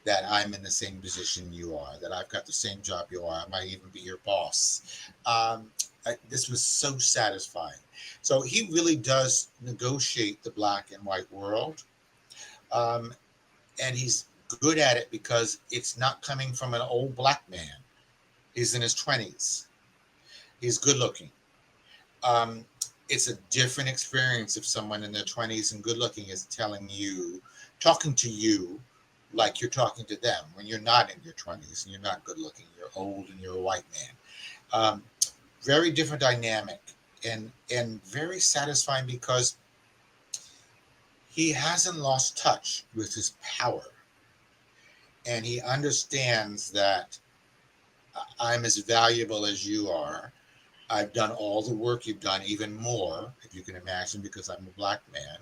that I'm in the same position you are, that I've got the same job you are. I might even be your boss. This was so satisfying. So he really does negotiate the black and white world. Um, and he's good at it because it's not coming from an old black man. He's in his 20s. He's good looking. Um, it's a different experience if someone in their 20s and good looking is telling you, talking to you like you're talking to them when you're not in your 20s and you're not good looking, you're old and you're a white man. Um, very different dynamic and very satisfying because he hasn't lost touch with his power and he understands that I'm as valuable as you are. I've done all the work you've done, even more, if you can imagine, because I'm a black man.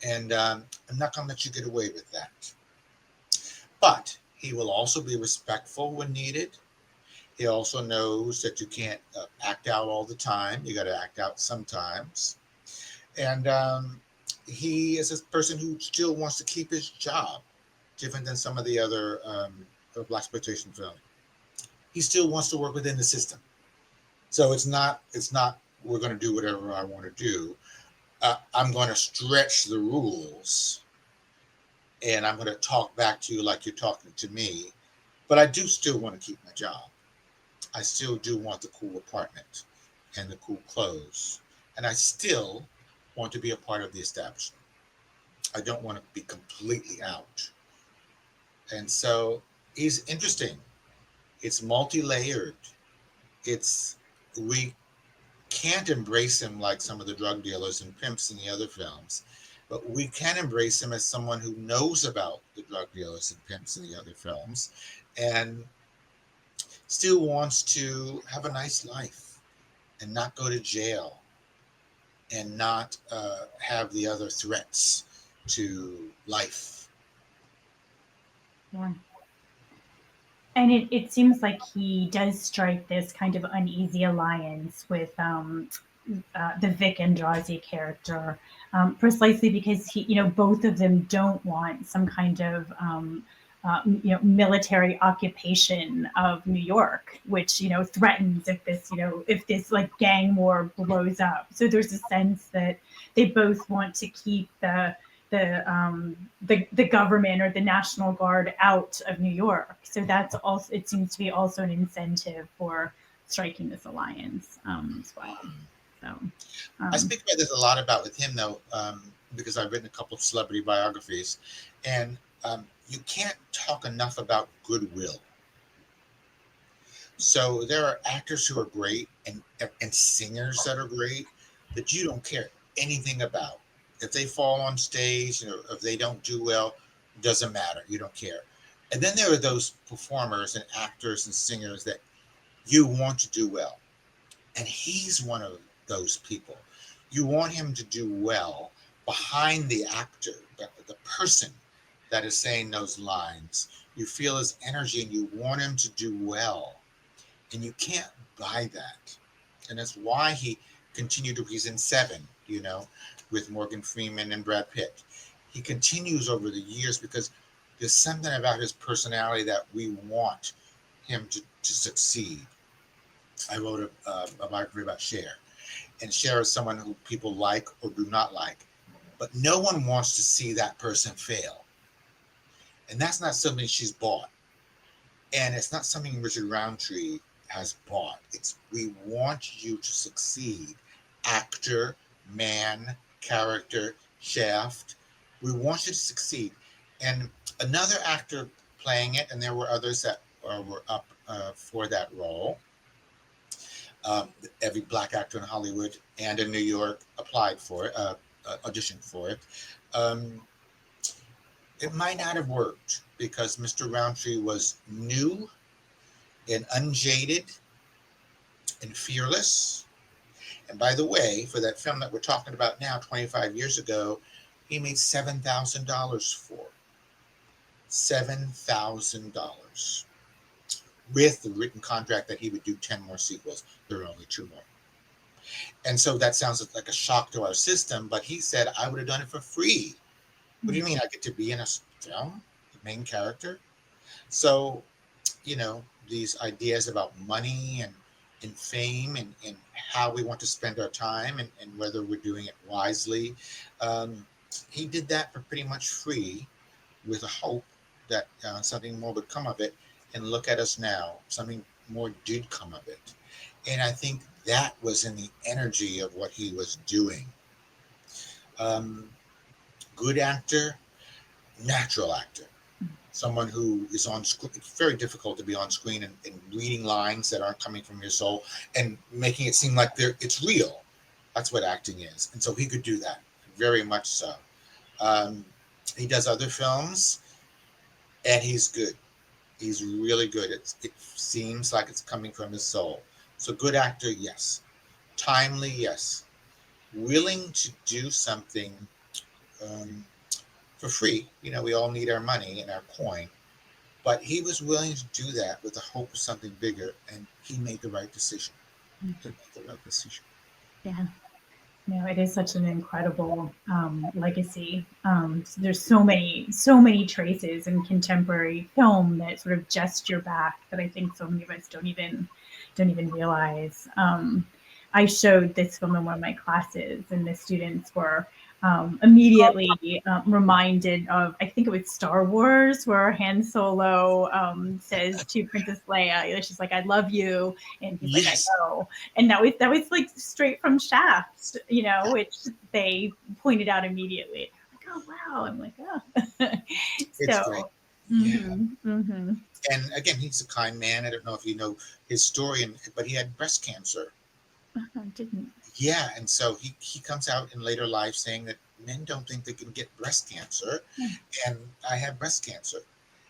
And I'm not going to let you get away with that. But he will also be respectful when needed. He also knows that you can't act out all the time. You got to act out sometimes. And he is a person who still wants to keep his job, different than some of the other blaxploitation films. He still wants to work within the system. So it's not we're going to do whatever I want to do. I'm going to stretch the rules, and I'm going to talk back to you like you're talking to me. But I do still want to keep my job. I still do want the cool apartment and the cool clothes, and I still want to be a part of the establishment. I don't want to be completely out. And so he's interesting. It's multi-layered. It's we can't embrace him like some of the drug dealers and pimps in the other films, but we can embrace him as someone who knows about the drug dealers and pimps in the other films and still wants to have a nice life and not go to jail and not have the other threats to life. Yeah. And it seems like he does strike this kind of uneasy alliance with the Vic Andrade character, precisely because both of them don't want some kind of military occupation of New York, which threatens if this like gang war blows up. So there's a sense that they both want to keep the government or the National Guard out of New York. So that's also, it seems to be also an incentive for striking this alliance as well. So I speak about this a lot about with him though, because I've written a couple of celebrity biographies, and you can't talk enough about goodwill. So there are actors who are great and singers that are great that you don't care anything about. If they fall on stage or if they don't do well, doesn't matter. You don't care. And then there are those performers and actors and singers that you want to do well. And he's one of those people. You want him to do well behind the actor, the person that is saying those lines. You feel his energy and you want him to do well. And you can't buy that. And that's why he continued to, he's in Seven, with Morgan Freeman and Brad Pitt. He continues over the years because there's something about his personality that we want him to succeed. I wrote a biography about Cher, and Cher is someone who people like or do not like, but no one wants to see that person fail. And that's not something she's bought. And it's not something Richard Roundtree has bought. It's we want you to succeed. Actor, man, character, shaft. We want you to succeed. And another actor playing it, and there were others that were up for that role. Every black actor in Hollywood and in New York applied for it, auditioned for it. It might not have worked because Mr. Roundtree was new and unjaded and fearless. And by the way, for that film that we're talking about now, 25 years ago, he made $7,000 for $7,000. with the written contract that he would do 10 more sequels. There are only 2 more. And so that sounds like a shock to our system, but he said, I would have done it for free. What do you mean I get to be in a film, the main character? So, these ideas about money and fame and how we want to spend our time and whether we're doing it wisely. Um, he did that for pretty much free with a hope that something more would come of it. And look at us now, something more did come of it. And I think that was in the energy of what he was doing. Um, Good actor, natural actor, someone who is on screen. It's very difficult to be on screen and reading lines that aren't coming from your soul and making it seem like it's real. That's what acting is. And so he could do that very much so. Um, he does other films and he's good. He's really good. It seems like it's coming from his soul. So good actor, yes. Timely, yes. Willing to do something um, for free. We all need our money and our coin. But he was willing to do that with the hope of something bigger, and he made the right decision. He made the right decision. Yeah. No, it is such an incredible legacy. There's so many traces in contemporary film that sort of gesture back that I think so many of us don't even realize. I showed this film in one of my classes, and the students were immediately reminded of, I think it was Star Wars, where Han Solo says to Princess Leia, she's like, "I love you," and he's like, "I Yes. know." And that was like straight from Shaft, which they pointed out immediately. Like, oh wow! I'm like, oh, It's great. so. Yeah. Mm-hmm. And again, he's a kind man. I don't know if you know his story, but he had breast cancer. Didn't. Yeah. And so he comes out in later life saying that men don't think they can get breast cancer. Yeah. And I have breast cancer.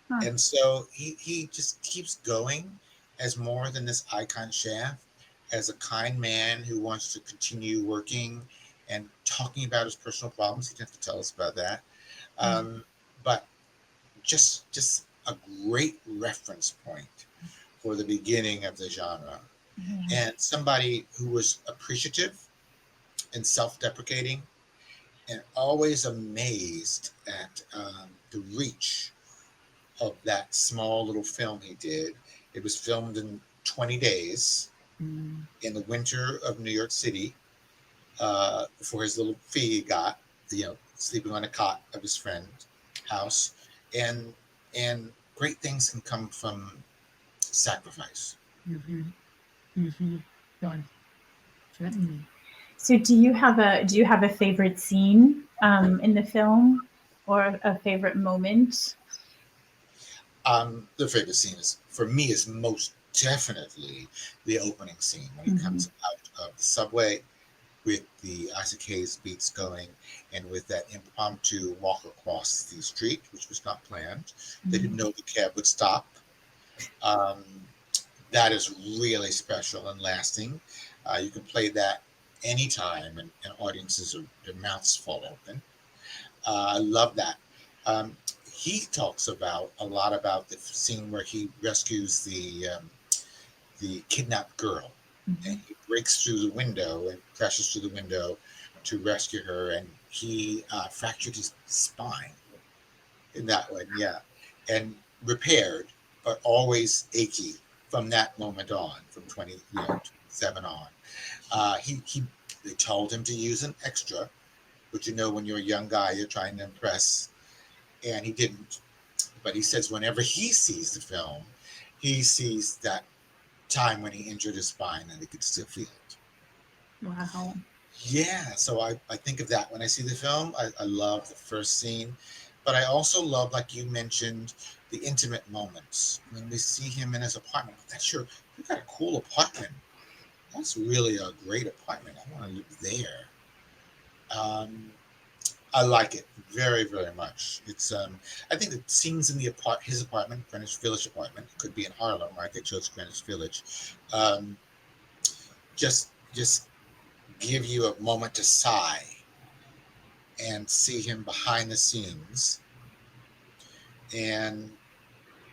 Huh. And so he just keeps going as more than this icon Shaft, as a kind man who wants to continue working and talking about his personal problems. He didn't have to tell us about that. But just a great reference point for the beginning of the genre. Yeah. And somebody who was appreciative and self-deprecating and always amazed at the reach of that small little film he did. It was filmed in 20 days in the winter of New York City for his little fee he got, sleeping on a cot of his friend's house. And great things can come from sacrifice. Done. So do you have a favorite scene in the film, or a favorite moment? The favorite scene for me is most definitely the opening scene when he comes out of the subway with the Isaac Hayes beats going and with that impromptu walk across the street, which was not planned. They didn't know the cab would stop. Um, that is really special and lasting. You can play that anytime, and audiences their mouths fall open. I love that. Um, he talks a lot about the scene where he rescues the kidnapped girl, and he breaks through the window and crashes through the window to rescue her, and he fractured his spine in that one, yeah, and repaired, but always achy from that moment on, from 27 on. He they told him to use an extra, but when you're a young guy, you're trying to impress, and he didn't. But he says whenever he sees the film, he sees that time when he injured his spine and he could still feel it. Wow. Yeah, so I think of that when I see the film. I love the first scene, but I also love, like you mentioned, the intimate moments when we see him in his apartment. That's you got a cool apartment. That's really a great apartment. I want to live there. Um, I like it very, very much. It's I think the scenes in his apartment, Greenwich Village apartment, could be in Harlem, right? They chose Greenwich Village. Um, just give you a moment to sigh and see him behind the scenes and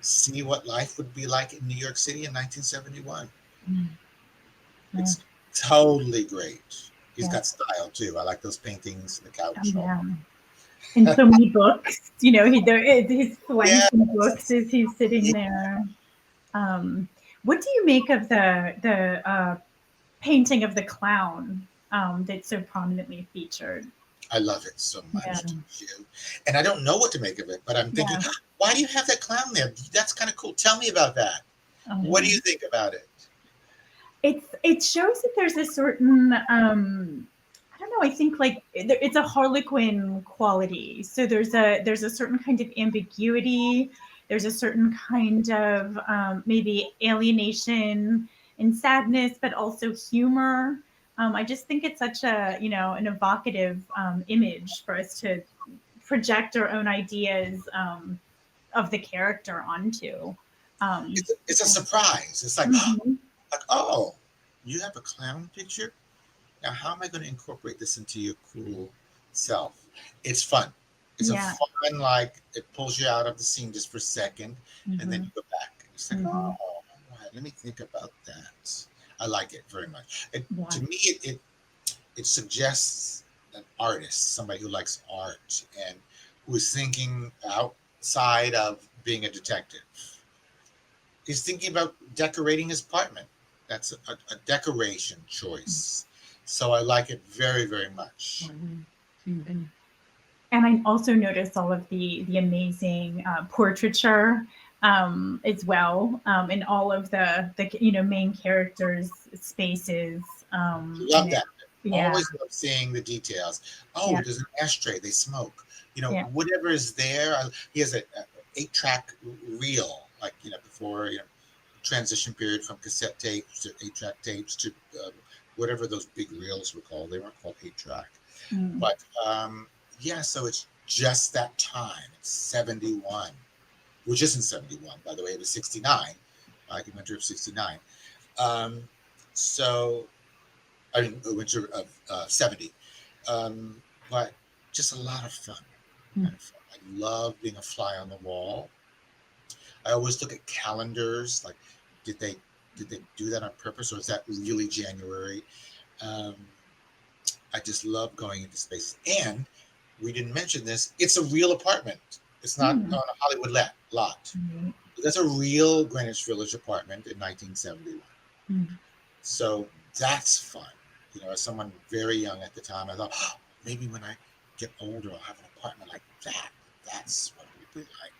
see what life would be like in New York City in 1971. Mm. Yeah. It's totally great. He's Yeah. got style too. I like those paintings, the Oh, couch, and all yeah. that. And so many books. He's flanking books Yes. as he's sitting Yeah, there. Um, what do you make of the painting of the clown that's so prominently featured? I love it so Yeah. much, don't you? And I don't know what to make of it, but I'm thinking, Yeah. why do you have that clown there? That's kind of cool. Tell me about that. What do Um, you think about it? it shows that there's a certain I don't know. I think like it's a Harlequin quality. So there's a certain kind of ambiguity. There's a certain kind of maybe alienation and sadness, but also humor. I just think it's such a an evocative image for us to project our own ideas of the character onto. Um, It's a surprise. It's like, mhm. like, oh, you have a clown picture? Now, how am I going to incorporate this into your cool self? It's fun. It's a Yeah. fun, like, it pulls you out of the scene just for a second, and then Mhm. you go back. It's like, oh, Mhm. all right, let me think about that. I like it very much. Yeah. To me, it suggests an artist, somebody who likes art and who is thinking outside of being a detective. He's thinking about decorating his apartment. That's a decoration choice. So I like it very, very much. Mhm. Mhm. And I also noticed all of the amazing portraiture as well, in all of the main characters' spaces. Love that. Yeah, Always love seeing the details. Oh, yeah, there's an ashtray. They smoke. yeah. Whatever is there. He has a 8-track reel, like before transition period from cassette tapes to 8-track tapes to whatever those big reels were called. They weren't called 8-track. Mm. But yeah, so it's just that time. It's 71, which isn't 71, by the way. It was 69, like winter of 69. Um, so, I mean, winter of 70. Um, but just a lot of fun. Mm. Kind of fun. I love being a fly on the wall. I always look at calendars. Like, did they did they do that on purpose, or is that really January? Um, I just love going into spaces. And we didn't mention this. It's a real apartment. It's not Mm. on a Hollywood lot. Mm. That's a real Greenwich Village apartment in 1971. Mm. So that's fun. As someone very young at the time, I thought, maybe when I get older, I'll have an apartment like that. That's what it would be like.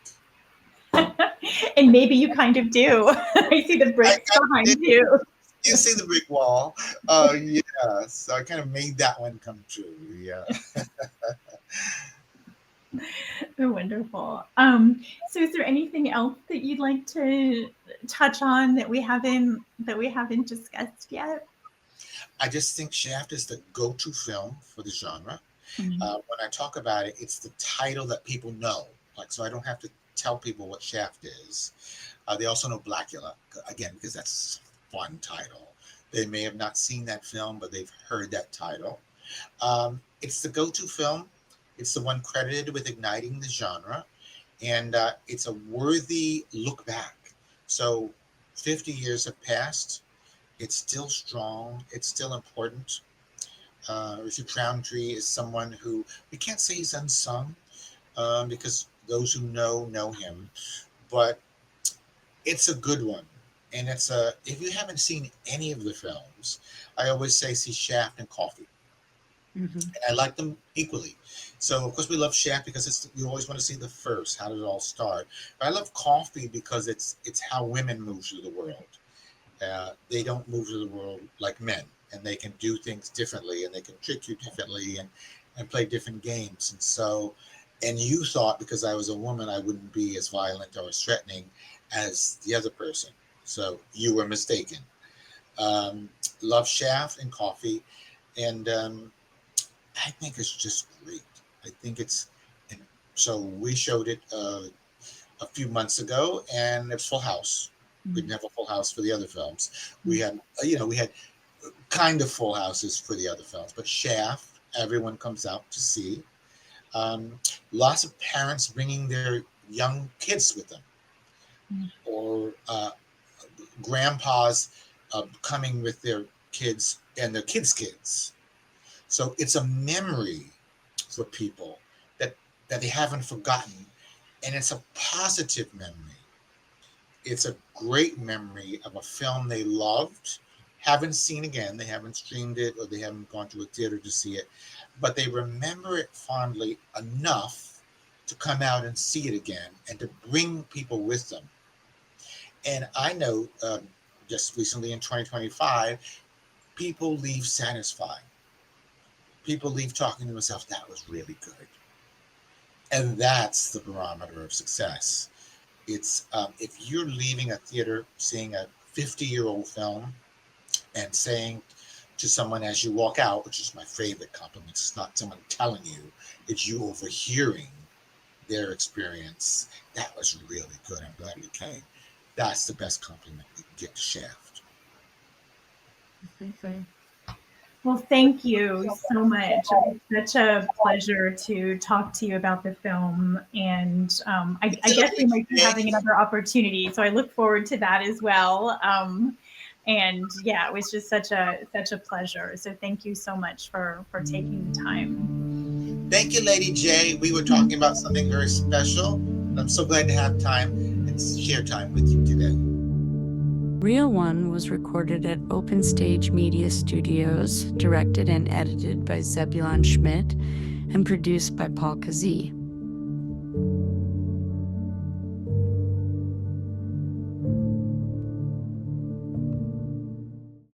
And maybe you kind of do. I see the I bricks kind of did. behind you. You see the brick wall. Yeah. So I kind of made that one come true. Yeah. Oh, wonderful. So is there anything else that you'd like to touch on that we haven't discussed yet? I just think Shaft is the go-to film for the genre. Mm. When I talk about it, it's the title that people know. Like, so I don't have to tell people what Shaft is. They also know Blackula, again, because that's a fun title. They may have not seen that film, but they've heard that title. It's the go-to film. It's the one credited with igniting the genre, and it's a worthy look back. So 50 years have passed. It's still strong. It's still important. Richard Roundtree is someone who we can't say he's unsung, because those who know him, but it's a good one. And if you haven't seen any of the films, I always say see Shaft and Coffee, Mhm. and I like them equally. So of course we love Shaft because you always want to see the first. How did it all start? But I love Coffee because it's how women move through the world. They don't move through the world like men, and they can do things differently, and they can trick you differently, and play different games. And you thought because I was a woman, I wouldn't be as violent or as threatening as the other person. So you were mistaken. Um, Love Shaft and Coffee, and I think it's just great. I think it's, and so we showed it a few months ago, and it's full house. We Mm. didn't have a full house for the other films. We Mm. had, we had kind of full houses for the other films, but Shaft, everyone comes out to see. Um, Lots of parents bringing their young kids with them. or grandpas coming with their kids and their kids' kids. So it's a memory for people that they haven't forgotten, and it's a positive memory. It's a great memory of a film they loved, haven't seen again, they haven't streamed it or they haven't gone to a theater to see it, but they remember it fondly enough to come out and see it again and to bring people with them. And I know just recently in 2025, people leave satisfied. People leave talking to themselves, that was really good. And that's the barometer of success. It's if you're leaving a theater seeing a 50-year-old film and saying to someone as you walk out, which is my favorite compliment, it's not someone telling you, it's you overhearing their experience. That was really good. I'm glad you came. That's the best compliment you can get to Shaft. Well, thank you so much. It was such a pleasure to talk to you about the film. And I guess we might be having another opportunity. So I look forward to that as well. And yeah, it was just such a pleasure. So thank you so much for taking the time. Thank you, Lady J. We were talking about something very special. I'm so glad to have time and share time with you today. Reel One was recorded at Open Stage Media Studios, directed and edited by Zebulon Schmidt, and produced by Paul Kazee.